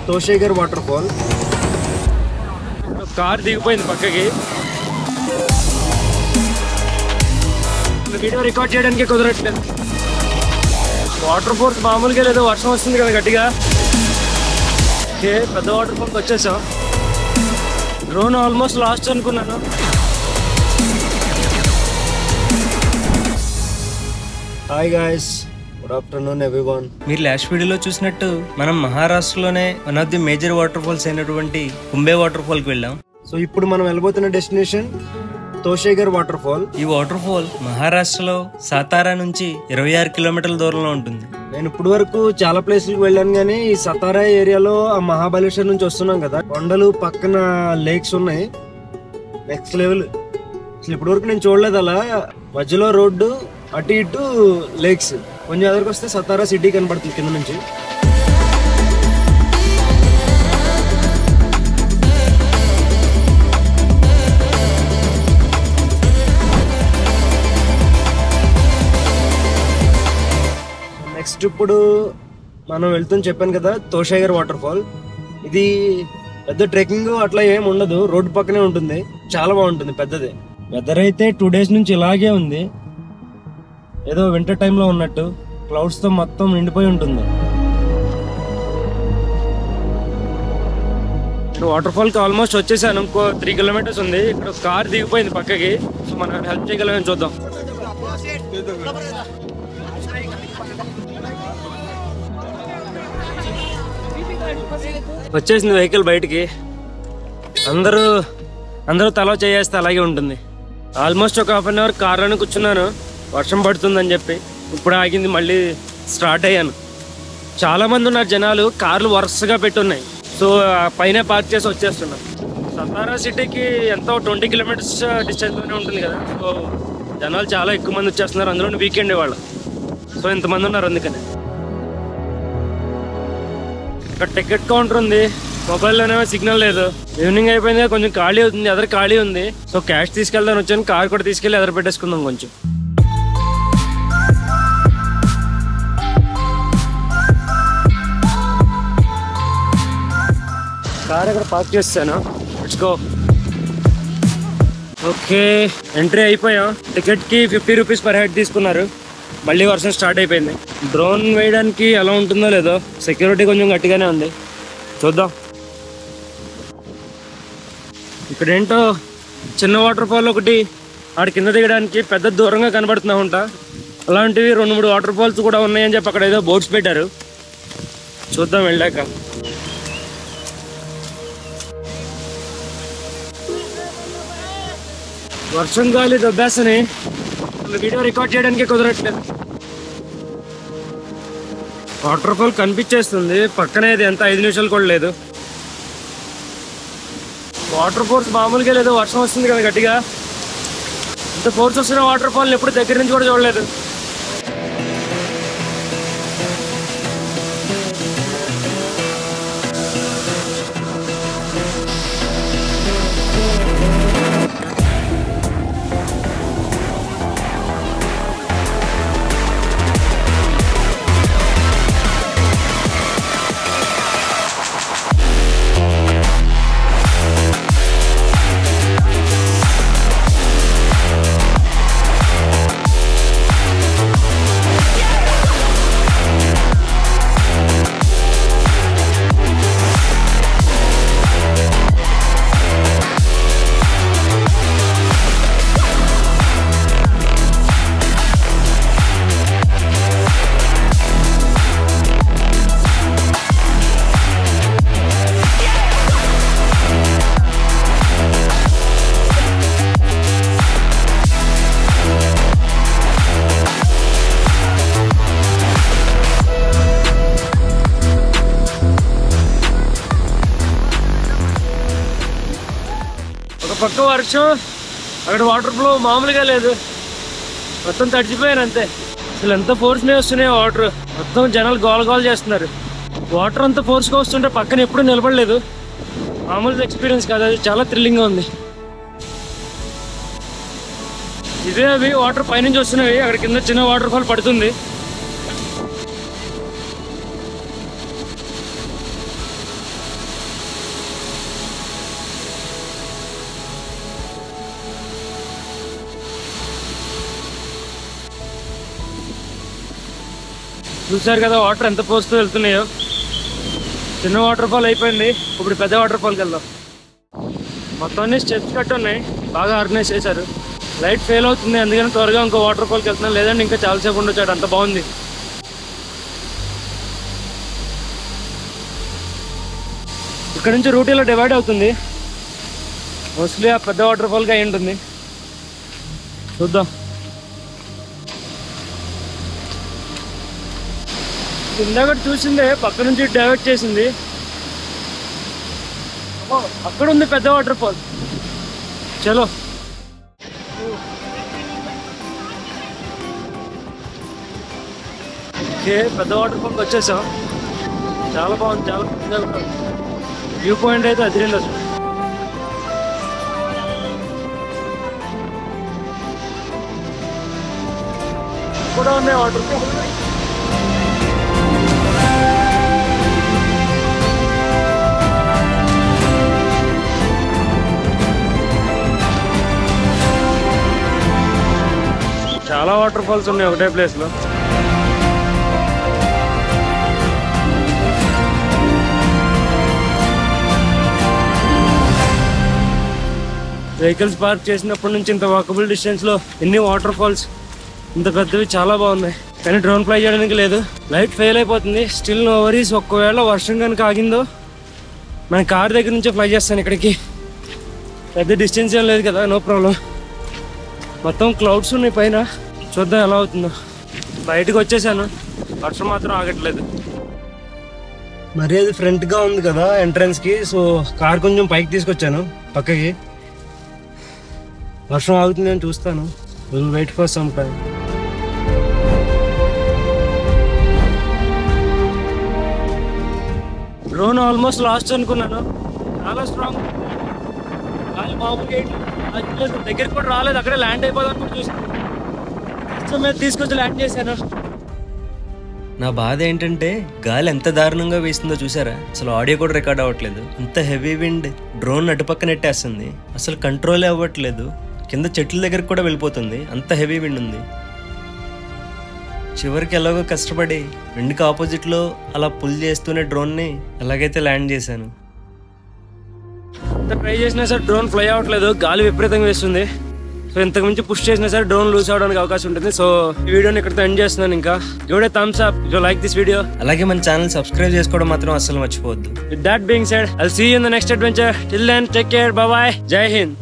తోషేగర్ water fall. Car దిగిపోయింది పక్కకి. Video record చేయడానికి కుదరట్లేదు. వాటర్ ఫోర్స్ మామూలుగా లేదు, వర్షం వస్తుంది కదా గట్టిగా. ఓకే, పెద్ద వాటర్ ఫాల్కి వచ్చేసాం. డ్రోన్ ఆల్మోస్ట్ లాస్ట్ అనుకున్నాను. Hi guys, good afternoon everyone. మీరు లాస్ట్ వీడియోలో చూసినట్టు మనం మహారాష్ట్రలోనే one of the major waterfalls అయినటువంటి కుంబే వాటర్ ఫాల్ కి వెళ్ళాం. సో ఇప్పుడు మనం వెళ్ళబోతున్న డెస్టినేషన్ తోషేగర్ వాటర్ ఫాల్. ఈ వాటర్ ఫాల్ మహారాష్ట్రలో సాతారా నుంచి 26 కిలోమీటర్ల దూరంలో ఉంటుంది. నేను ఇప్పుడు వరకు చాలా ప్లేసులకు వెళ్ళాను, కానీ ఈ సతారా ఏరియాలో ఆ మహాబలేశ్వర్ నుంచి వస్తున్నాం కదా, కొండలు పక్కన లేక్స్ ఉన్నాయి, నెక్స్ట్ లెవెల్. అసలు ఇప్పటి వరకు నేను చూడలేదు అలా. మధ్యలో రోడ్డు, అటు ఇటు లేక్స్. కొంచెం ఎదురుకు వస్తే సతారా సిటీ కనబడుతుంది కింద నుంచి. నెక్స్ట్ ఇప్పుడు మనం వెళ్తాం చెప్పాను కదా, తోషేగర్ వాటర్ ఫాల్. ఇది పెద్ద ట్రెక్కింగ్ అట్లా ఏం ఉండదు, రోడ్డు పక్కనే ఉంటుంది. చాలా బాగుంటుంది, పెద్దది. వెదర్ అయితే 2 days నుంచి ఇలాగే ఉంది, ఏదో వింటర్ టైంలో ఉన్నట్టు. క్లౌడ్స్ తో మొత్తం నిండిపోయి ఉంటుంది. వాటర్ ఫాల్ కి ఆల్మోస్ట్ వచ్చేసాను. ఇంకో 3 kilometers ఉంది. ఇక్కడ కార్ దిగిపోయింది పక్కకి. సో మనం హెల్ప్ చేయగలమని చూద్దాం. వచ్చేసింది వెహికల్ బయటికి. అందరూ తల చేస్తే అలాగే ఉంటుంది. ఆల్మోస్ట్ ఒక 1/2 hour కార్లోనే కూర్చున్నాను, వర్షం పడుతుందని చెప్పి. ఇప్పుడు ఆగింది, మళ్ళీ స్టార్ట్ అయ్యాను. చాలా మంది ఉన్నారు జనాలు, కార్లు వరుసగా పెట్టున్నాయి. సో పైన పార్క్ చేసి వచ్చేస్తున్నాం. సతారా సిటీకి ఎంతో 20 kilometers డిస్టెన్స్లోనే ఉంటుంది కదా. సో జనాలు చాలా ఎక్కువ మంది వచ్చేస్తున్నారు, అందులో వీకెండ్ వాళ్ళు. సో ఇంతమంది ఉన్నారు అందుకని. ఇక్కడ టికెట్ కౌంటర్ ఉంది, మొబైల్లోనే సిగ్నల్ లేదు. ఈవినింగ్ అయిపోయింది, కొంచెం ఖాళీ అవుతుంది, ఎదరు ఖాళీ ఉంది. సో క్యాష్ తీసుకెళ్దాని వచ్చాను, కార్ కూడా తీసుకెళ్ళి ఎదరు పెట్టేసుకుందాం కొంచెం. కార్ ఇక్కడ పార్క్ చేస్తాను. Let's go. ఓకే, ఎంట్రీ అయిపోయాం. టికెట్కి 50 rupees per head తీసుకున్నారు. మళ్ళీ వర్షం స్టార్ట్ అయిపోయింది. డ్రోన్ వేయడానికి ఎలా ఉంటుందో లేదో, సెక్యూరిటీ కొంచెం గట్టిగానే ఉంది, చూద్దాం. ఇక్కడ ఏంటో చిన్న వాటర్ ఫాల్ ఒకటి ఆడ కింద దిగడానికి పెద్ద దూరంగా కనబడుతున్నా ఉంటా. అలాంటివి 2-3 వాటర్ ఫాల్స్ కూడా ఉన్నాయని చెప్పి అక్కడ ఏదో బోట్స్ పెట్టారు, చూద్దాం వెళ్ళాక. వర్షం గాలి దొబ్బేస్తని వీడియో రికార్డ్ చేయడానికి కుదరట్లేదు. వాటర్ ఫాల్ కనిపించేస్తుంది పక్కనే, ఇది ఎంత 5 నిమిషాలు కూడా లేదు. వాటర్ ఫోర్స్ మామూలుగా లేదు, వర్షం వస్తుంది కదా గట్టిగా. ఇంత ఫోర్స్ వస్తున్న వాటర్ ఫాల్ ఎప్పుడు దగ్గర నుంచి కూడా చూడలేదు. పక్క వర్షం, అక్కడ వాటర్ ఫ్లో మామూలుగా లేదు, మొత్తం తడిచిపోయాను అంతే. అసలు ఎంత ఫోర్స్ మీద వస్తున్నాయి వాటర్, మొత్తం జనాలు గోల చేస్తున్నారు. వాటర్ అంత ఫోర్స్గా వస్తుంటే పక్కన ఎప్పుడూ నిలబడలేదు. మామూలు ఎక్స్పీరియన్స్ కాదు, అది చాలా థ్రిల్లింగ్గా ఉంది. ఇదే అవి వాటర్ పైనుంచి వస్తున్నవి, అక్కడ కింద చిన్న వాటర్ ఫాల్ పడుతుంది. చూసారు కదా వాటర్ ఎంత పోస్తూ వెళ్తున్నాయో. చిన్న వాటర్ ఫాల్ అయిపోయింది, ఇప్పుడు పెద్ద వాటర్ ఫాల్కి వెళ్దాం. మొత్తం అన్ని స్టెప్స్ కట్టి ఉన్నాయి, బాగా ఆర్గనైజ్ చేశారు. లైట్ ఫెయిల్ అవుతుంది, అందుకని త్వరగా ఇంకో వాటర్ ఫాల్కి వెళ్తున్నాం, లేదంటే ఇంకా చాలాసేపు ఉండొచ్చాడు, అంత బాగుంది. ఇక్కడ నుంచి రూట్ ఇలా డివైడ్ అవుతుంది, మోస్ట్లీ ఆ పెద్ద వాటర్ ఫాల్గా అయి ఉంటుంది. చూద్దాం. ఇందాక చూసిందే పక్క నుంచి డైవర్ట్ చేసింది. అక్కడ ఉంది పెద్ద వాటర్ ఫాల్. చలో. ఓకే, పెద్ద వాటర్ ఫాల్కి వచ్చేసాం. చాలా బాగుంది, చాలా వ్యూ పాయింట్ అయితే అదిరింది అసలు. కూడా ఉన్నాయి వాటర్ ఫాల్. చాలా వాటర్ ఫాల్స్ ఉన్నాయి ఒకటే ప్లేస్లో. వెహికల్స్ పార్క్ చేసినప్పటి నుంచి ఇంత వాకబుల్ డిస్టెన్స్లో ఎన్ని వాటర్ ఫాల్స్, ఇంత పెద్దవి, చాలా బాగున్నాయి. కానీ డ్రోన్ ఫ్లై చేయడానికి లేదు, లైట్ ఫెయిల్ అయిపోతుంది. స్టిల్ నో వరీస్, ఒకవేళ వర్షం కనుక ఆగిందో మన కార్ దగ్గర నుంచే ఫ్లై చేస్తాను ఇక్కడికి. పెద్ద డిస్టెన్స్ ఏం లేదు కదా, నో ప్రాబ్లం. మొత్తం క్లౌడ్స్ ఉన్నాయి పైన, చూద్దాం ఎలా అవుతుందో. బయటకు వచ్చేసాను, వర్షం మాత్రం ఆగట్లేదు. మరి అది ఫ్రంట్గా ఉంది కదా ఎంట్రన్స్కి, సో కార్ కొంచెం పైకి తీసుకొచ్చాను పక్కకి. వర్షం ఆగుతుంది అని చూస్తాను. Will wait for some time. Drone almost lost అనుకున్నాను, చాలా స్ట్రాంగ్. మామూలుగా దగ్గరికి కూడా రాలేదు, అక్కడే ల్యాండ్ అయిపోదాం కూడా చూసాను. మీద తీసుకొచ్చి ల్యాండ్ చేశాను. నా బాధ ఏంటంటే గాలి ఎంత దారుణంగా వేస్తుందో చూసారా, అసలు ఆడియో కూడా రికార్డ్ అవ్వట్లేదు. అంత హెవీ విండ్ డ్రోన్ అటుపక్క నెట్టేస్తుంది, అసలు కంట్రోలే అవ్వట్లేదు. కింద చెట్ల దగ్గరకు కూడా వెళ్ళిపోతుంది, అంత హెవీ విండ్ ఉంది. చివరికి ఎలాగో కష్టపడి విండ్కి ఆపోజిట్లో అలా పుల్ చేస్తూనే డ్రోన్ని ఎలాగైతే ల్యాండ్ చేశాను. ఎంత ట్రై చేసినా సరే డ్రోన్ ఫ్లై అవ్వట్లేదు, గాలి విపరీతంగా వేస్తుంది. సో ఇంతకు మించి పుష్ చేసినా సరే డ్రోన్ లూజ్ అవడానికి అవకాశం ఉంటుంది. సో ఈ వీడియోని ఇక్కడితో ఎండ్ చేస్తున్నాను. ఇంకా give it a thumbs up if you like this video. అలాగే మన ఛానల్ సబ్స్క్రైబ్ చేసుకోవడం మాత్రం అస్సలు మర్చిపోవద్దు. With that being said, I'll see you in the next adventure. Till then take care, bye bye, Jai Hind.